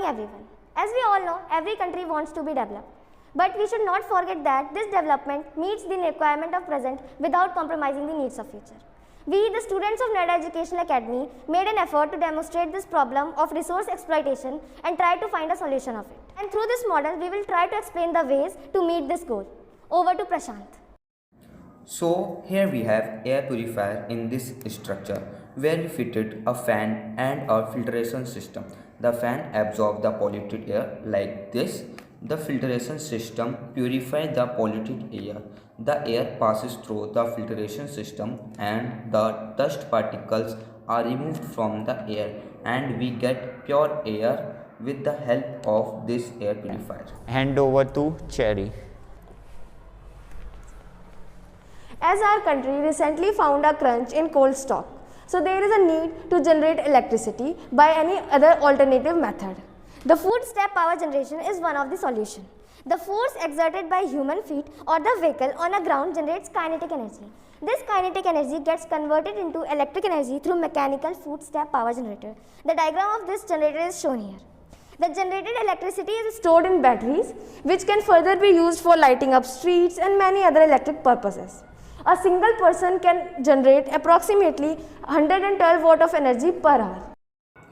employing everyone. As we all know, every country wants to be developed. But we should not forget that this development meets the requirement of present without compromising the needs of future. We, the students of NEDA Educational Academy, made an effort to demonstrate this problem of resource exploitation and try to find a solution of it. And through this model, we will try to explain the ways to meet this goal. Over to Prashant. So here we have air purifier in this structure where we fitted a fan and a filtration system. The fan absorbs the polluted air like this. The filtration system purifies the polluted air. The air passes through the filtration system and the dust particles are removed from the air and we get pure air with the help of this air purifier. Hand over to Cherry. As our country recently found a crunch in coal stock, so there is a need to generate electricity by any other alternative method. The food step power generation is one of the solutions. The force exerted by human feet or the vehicle on a ground generates kinetic energy. This kinetic energy gets converted into electric energy through mechanical foot step power generator. The diagram of this generator is shown here. The generated electricity is stored in batteries, which can further be used for lighting up streets and many other electric purposes. A single person can generate approximately 112 watt of energy per hour.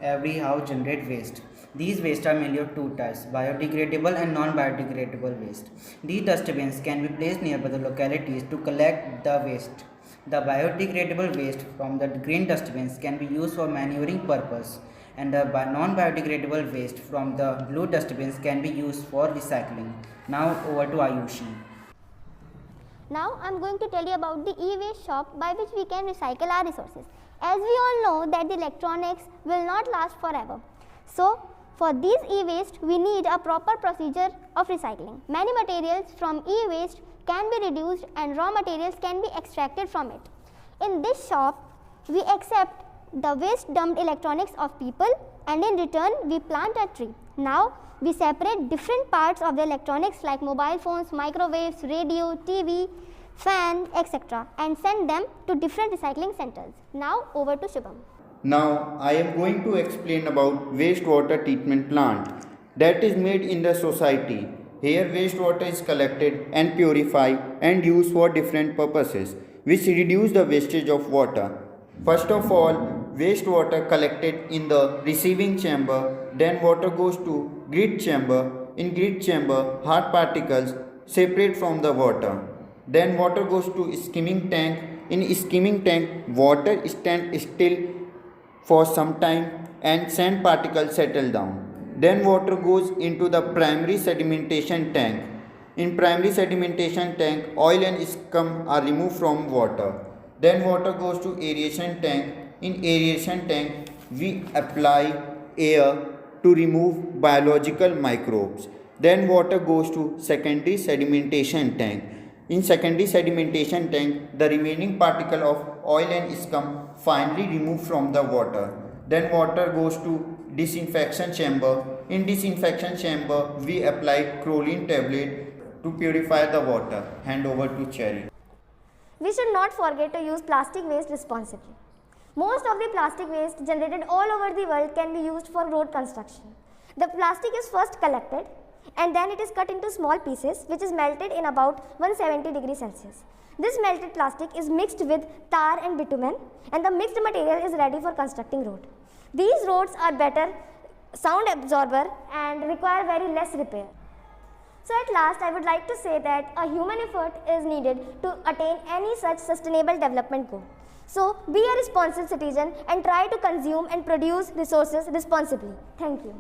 Every house generates waste. These waste are mainly of two types, biodegradable and non-biodegradable waste. These dustbins can be placed nearby the localities to collect the waste. The biodegradable waste from the green dustbins can be used for manuring purpose, and the non-biodegradable waste from the blue dustbins can be used for recycling. Now over to Ayushi. Now I am going to tell you about the e-waste shop by which we can recycle our resources. As we all know that the electronics will not last forever. So for these e-waste we need a proper procedure of recycling. Many materials from e-waste can be reduced and raw materials can be extracted from it. In this shop we accept the waste dumped electronics of people and in return we plant a tree. Now we separate different parts of the electronics like mobile phones, microwaves, radio, TV, fan, etc. and send them to different recycling centers. Now over to Shubham. Now I am going to explain about wastewater treatment plant that is made in the society. Here wastewater is collected and purified and used for different purposes which reduce the wastage of water. First of all, wastewater collected in the receiving chamber, then water goes to grid chamber. In grid chamber, hard particles separate from the water. Then water goes to skimming tank. In skimming tank, water stands still for some time and sand particles settle down. Then water goes into the primary sedimentation tank. In primary sedimentation tank, oil and scum are removed from water. Then water goes to aeration tank. In aeration tank, we apply air to remove biological microbes. Then water goes to secondary sedimentation tank. In secondary sedimentation tank, the remaining particle of oil and scum finally removed from the water. Then water goes to disinfection chamber. In disinfection chamber, we apply chlorine tablet to purify the water. Hand over to Cherry. We should not forget to use plastic waste responsibly. Most of the plastic waste generated all over the world can be used for road construction. The plastic is first collected and then it is cut into small pieces which is melted in about 170 degrees Celsius. This melted plastic is mixed with tar and bitumen and the mixed material is ready for constructing road. These roads are better sound absorber and require very less repair. So at last I would like to say that a human effort is needed to attain any such sustainable development goal. So be a responsible citizen and try to consume and produce resources responsibly. Thank you.